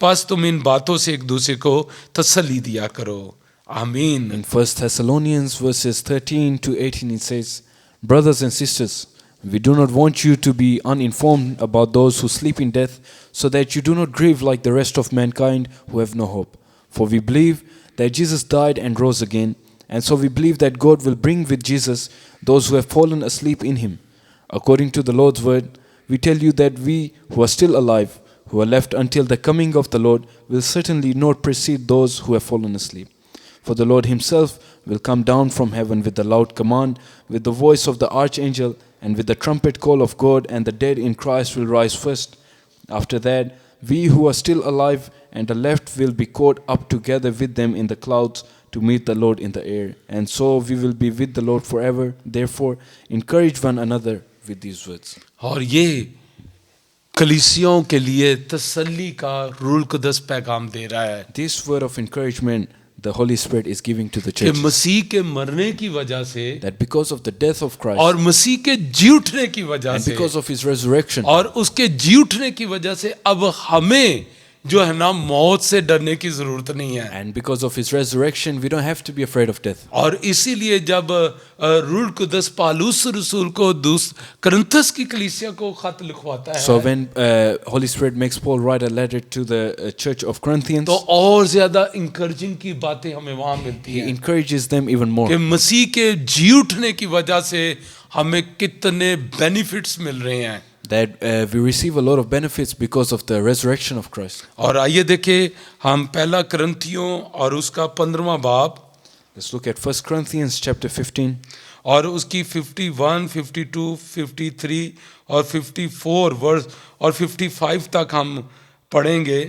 बस तुम इन बातों से एक दूसरे को तसल्ली दिया करो। आमीन। In 1 Thessalonians verses 13 to 18 it says, Brothers and sisters, we do not want you to be uninformed about those who sleep in death, so that you do not grieve like the rest of mankind who have no hope. For we believe that Jesus died and rose again, and so we believe that God will bring with Jesus those who have fallen asleep in him. According to the Lord's word, we tell you that we who are still alive, who are left until the coming of the Lord, will certainly not precede those who have fallen asleep. For the Lord himself will come down from heaven with a loud command, with the voice of the archangel, and with the trumpet call of God, and the dead in Christ will rise first. After that, we who are still alive and are left will be caught up together with them in the clouds to meet the Lord in the air. And so we will be with the Lord forever. Therefore, encourage one another with these words. और ये कलीसियाओं के लिए तसल्ली का rule कुदस पैगाम दे रहा है This word of encouragement the Holy Spirit is giving to the कि church, मसीह के मरने की वजह से that because of the death of Christ और मसीह के जी उठने की वजह and से because of his resurrection और उसके जी उठने की वजह से अब हमें जो है ना मौत से डरने की जरूरत नहीं है। and because of his resurrection we don't have to be afraid of death. और इसीलिए जब रूल कुदस पालूस रसूल को करंथस की कलीसिया को खत लिखवाता है, So when Holy Spirit makes Paul write a letter to the church of Corinthians, तो और ज्यादा इंकरेजिंग की बातें हमें वहां मिलती he हैं encourages them even more. कि मसीह के जी उठने की वजह से हमें कितने बेनिफिट्स मिल रहे हैं। That we receive a lot of benefits because of the resurrection of Christ. और आइए देखें हम पहला करंथियों और उसका 15वां बाब Let's look at 1 Corinthians chapter 15 और उसकी 51, 52, 53 और 54 वर्स और 55 तक हम पढ़ेंगे।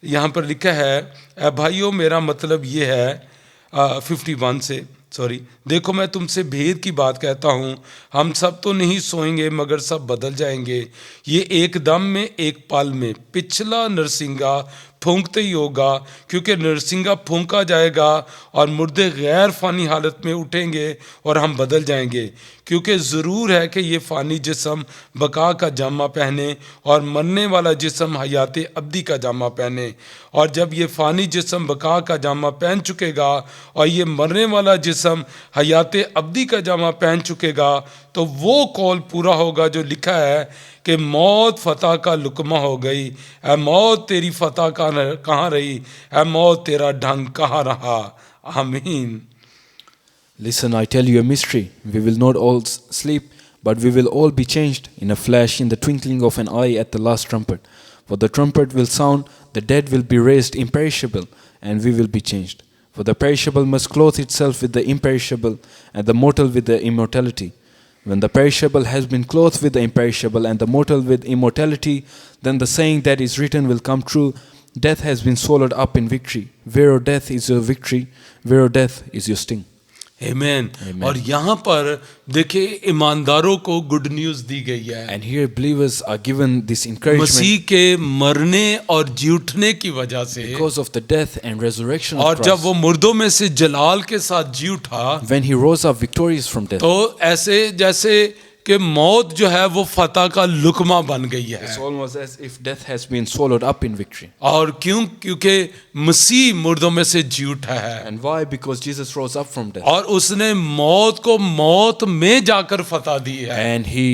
यहाँ पर लिखा है, ऐ भाइयों मेरा मतलब ये है 51 से सॉरी, देखो मैं तुमसे भेद की बात कहता हूँ, हम सब तो नहीं सोएंगे मगर सब बदल जाएंगे। ये एक दम में एक पल में पिछला नरसिंगा फूंकते ही होगा, क्योंकि नरसिंगा फूंका जाएगा और मुर्दे गैर फ़ानी हालत में उठेंगे और हम बदल जाएंगे। क्योंकि ज़रूर है कि ये फ़ानी जिस्म बका का जामा पहने और मरने वाला जिस्म हयात अब्दी का जामा पहने। और जब ये फ़ानी जिस्म बका का जामा पहन चुकेगा और ये मरने वाला जिस्म हयात अब्दी का जामा पहन चुकेगा, तो वो कौल पूरा होगा जो लिखा है कि मौत फतह का लुकमा हो गई। ऐ मौत तेरी फतह कहाँ रही, ऐ मौत तेरा ढंग कहाँ रहा। आमीन। Listen, I tell you a mystery. We will not all sleep, but we will all be changed in a flash, in the twinkling of an eye, at the last trumpet. For the trumpet will sound, the dead will be raised imperishable, and we will be changed. For the perishable must clothe itself with the imperishable, and the mortal with the immortality. When the perishable has been clothed with the imperishable, and the mortal with immortality, then the saying that is written will come true, death has been swallowed up in victory. Where, O death, is your victory? Where, O death, is your sting? Amen. और यहाँ पर देखिए ईमानदारों को good news दी गई है। And here believers are given this encouragement मसीह के मरने और जी उठने की वजह से, because of the death and resurrection of और जब Christ. वो मुर्दों में से जलाल के साथ जी उठा, When he rose up victorious from death, तो ऐसे जैसे कि मौत जो है वो फतह का लुकमा बन गई है। It's almost as if death has been swallowed up in victory. और क्यों? क्योंकि मसीह मुर्दों में से जी उठा है And why? Because Jesus rose up from death. और उसने मौत को मौत में जाकर फतह दी है। And he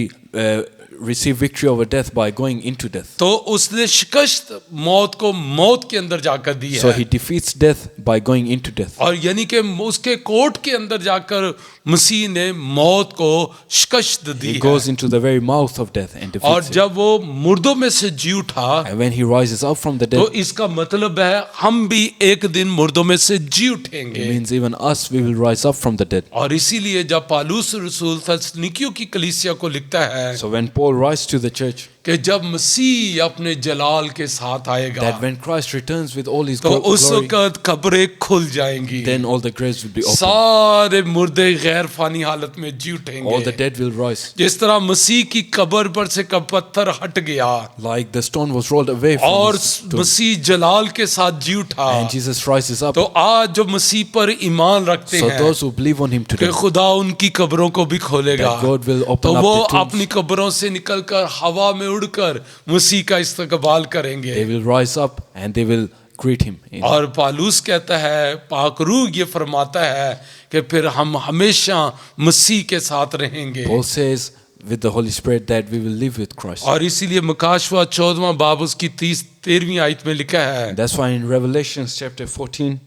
received victory over death by going into death. तो उसने शिकस्त मौत को मौत के अंदर जाकर दी So है। he defeats death by going into death. और यानी कि उसके कोर्ट के अंदर जाकर मसीह ने मौत को शिकस्त दी He है। goes into the very mouth of death and और defeats it. जब वो मुर्दों में से जी उठा And when he rises up from the तो dead, इसका मतलब है हम भी एक दिन मुर्दों में से जी it उठेंगे। means even us, we will rise up from the dead. और इसीलिए जब पालूस रसूल थस्सलुनीकियों की कलीसिया को लिखता है So when Paul writes to the church कि जब मसीह अपने जलाल के साथ आएगा that when Christ returns with all his तो उस glory, वक्त कब्रें खुल जाएंगी, then all the graves will be opened. सारे मुर्दे गैर फानी हालत में जी All the उठेंगे। dead will rise. जिस तरह मसीह की कब्र पर से पत्थर हट गया Like the stone was rolled away from और his tomb, मसीह जलाल के साथ जी उठा, and Jesus rises up. तो आज जो मसीह पर ईमान रखते So हैं those who believe on him कि today, खुदा उनकी कब्रों को भी खोलेगा, that God will तो open up वो the tombs. अपनी कब्रों से निकलकर हवा में उड़कर मसीह का इस्तकबाल करेंगे। They will rise up and they will greet him. और पालूस कहता है, पाक रूह ये फरमाता है कि फिर हम हमेशा मसीह के साथ रहेंगे। Paul says with the Holy Spirit that we will live with Christ. और इसीलिए मुकाशवा 14वां बाब उसकी 13वीं आयत में लिखा है That's why in Revelations chapter 14,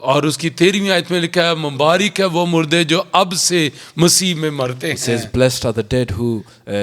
और उसकी 13वीं आयत में लिखा है, मुबारक है वो मुर्दे जो अब से मसीह में मरते it says, हैं, blessed are the dead who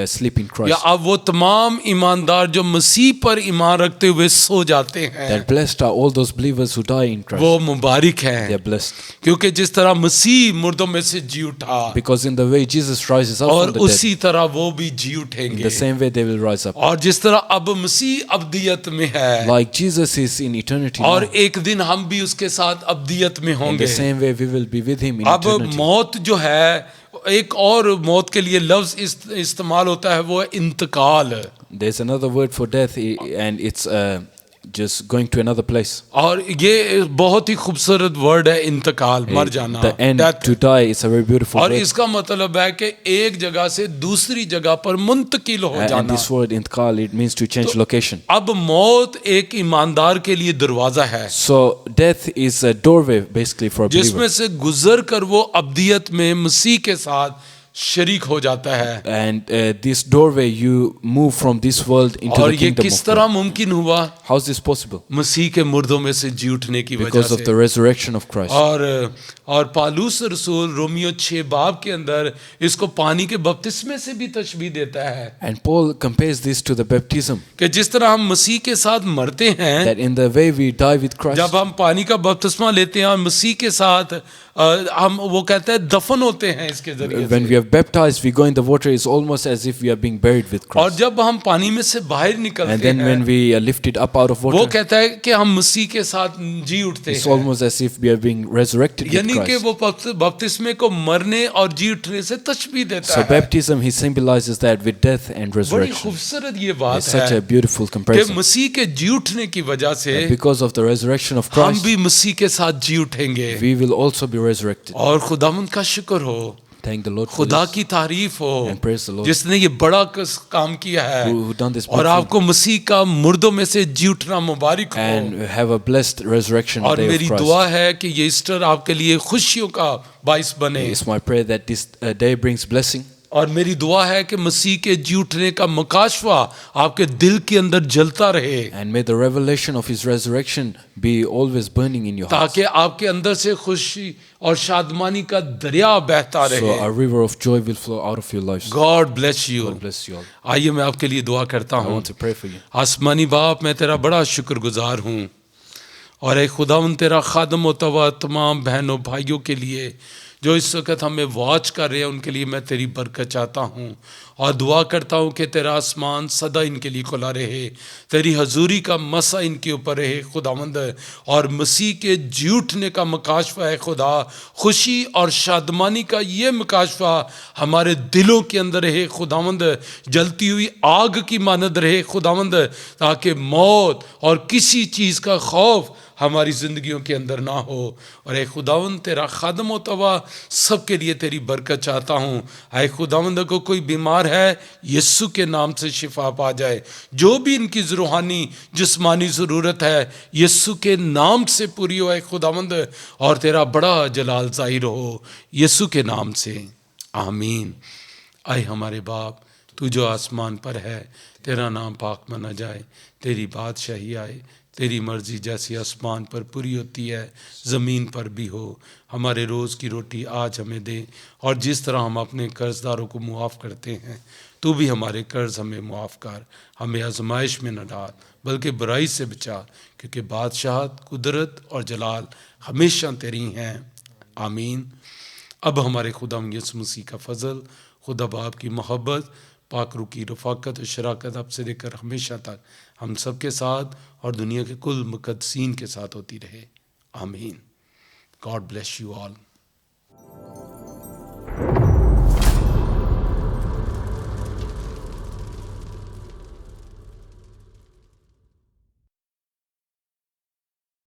sleep in या Christ. अब वो तमाम ईमानदार जो मसीह पर ईमान रखते हुए सो जाते हैं, That blessed are all those believers who die in Christ. वो मुबारक They हैं। are blessed. क्योंकि जिस तरह मसीह मुर्दों में से जी उठा Because in the way Jesus rises up और from the dead, उसी तरह वो भी जी in उठेंगे। the same way they will rise up. और जिस तरह अब मसीह अब्दियत में है Like Jesus is in eternity और now, एक दिन हम भी उसके साथ अब्दियत में in होंगे। the same way we will be with him in अब eternity. मौत जो है, एक और मौत के लिए लफ्ज इस्तेमाल होता है, वो है इंतकाल। There's another word for death and it's just going to another place. और ये बहुत ही खूबसूरत वर्ड है, इंतकाल, मर जाना, The end death। to die is a very beautiful और word. इसका मतलब है कि एक जगह से दूसरी जगह पर मुंतकिल हो And जाना। this word intikal, it means to change location. अब मौत एक ईमानदार के लिए दरवाजा है So death is a doorway basically for a जिसमें believer. से गुजर कर वो अब्दियत में मसीह के साथ शरीक हो जाता है। And this doorway you move from this world into और the ये kingdom किस of तरह God. मुमकिन हुआ? How is this possible? मसीह के मुर्दों में से जी उठने की वजह Because of the से। resurrection of Christ. और पालूस रसूल रोमियो 6 बाब के अंदर इसको पानी के बपतिस्मे से भी तशबीह देता है And Paul compares this to the baptism, कि जिस तरह हम मसीह के साथ मरते हैं, that in the way we die with Christ, जब हम पानी का बपतिस्मा लेते हैं और मसीह के साथ हम, वो कहते हैं, दफन होते हैं इसके जरिए when we से। are baptized, we go in the water, it's almost as if we are being buried with और Christ. जब हम पानी में से बाहर And निकलते then when हैं, we are lifted up out of वो water, कहता है कि हम मसीह के साथ जी उठते it's हैं। almost as if we are being resurrected with यानी कि Christ. वो बपतिस्मे को मरने और जी उठने से तशबीह देता So है। baptism, he symbolizes that with death and बड़ी resurrection. खूबसूरत ये बात It's such है a beautiful कि comparison. मसीह के जी उठने की वजह से Because of the resurrection of हम Christ, भी मसीह के साथ जी उठेंगे। we will also be resurrected. और खुदावंद का शुक्र हो, Thank the Lord for खुदा this. की तारीफ हो, And praise the Lord. जिसने ये बड़ा काम किया है Who done this और before. आपको मसीह का मुर्दों में से जी उठना मुबारक हो। And have a blessed resurrection और day of मेरी Christ. दुआ है कि ये ईस्टर आपके लिए खुशियों का बाइस बने। It's my prayer that this day brings blessing. और मेरी दुआ है कि मसीह के जी उठने का मुकाशवा आपके दिल के अंदर जलता रहे, And may the revelation of his resurrection be always burning in your heart. ताकि आपके अंदर से खुशी और शादमानी का दरिया बहता So रहे। a river of joy will flow out of your lives. God bless you. God bless you all. आइए मैं आपके लिए दुआ करता I हूँ। want to pray for you. आसमानी बाप, मैं तेरा बड़ा शुक्रगुजार हूँ और एक खुदावंद तेरा खादम होता हुआ तमाम बहनों भाइयों के लिए जो इस वक्त हमें वॉच कर रहे हैं, उनके लिए मैं तेरी बरकत चाहता हूँ और दुआ करता हूँ कि तेरा आसमान सदा इनके लिए खुला रहे, तेरी हजूरी का मसा इनके ऊपर रहे खुदावंद, और मसीह के जी उठने का मकाशवा है खुदा, खुशी और शादमानी का ये मकाशवा हमारे दिलों के अंदर रहे खुदावंद, जलती हुई आग की मानद रहे खुदावंद, ताकि मौत और किसी चीज़ का खौफ हमारी ज़िंदगियों के अंदर ना हो। और ऐ खुदावंद तेरा खादम होता हुआ सबके लिए तेरी बरकत चाहता हूँ। ऐ खुदावंद को कोई बीमार है, यीशु के नाम से शिफा पा जाए। जो भी इनकी रूहानी जिस्मानी ज़रूरत है, यीशु के नाम से पूरी हो ऐ खुदावंद, और तेरा बड़ा जलाल ज़ाहिर हो यीशु के नाम से, आमीन। आए हमारे बाप, तू जो आसमान पर है, तेरा नाम पाक माना जाए, तेरी बादशाही आए, तेरी मर्जी जैसी आसमान पर पूरी होती है ज़मीन पर भी हो। हमारे रोज़ की रोटी आज हमें दे, और जिस तरह हम अपने कर्जदारों को मुआफ़ करते हैं, तू भी हमारे कर्ज हमें मुआफ़ कर। हमें आजमाइश में न डाल, बल्कि बुराई से बचा, क्योंकि बादशाहत, कुदरत और जलाल हमेशा तेरी हैं, आमीन। अब हमारे खुदा यीशु मसीह का फ़ज़ल, खुदा बाप की मोहब्बत, पाकरू की रफ़ाकत और शराकत अब से लेकर हमेशा तक हम सब के साथ और दुनिया के कुल मुक़द्दसीन के साथ होती रहे, आमीन। God bless you all.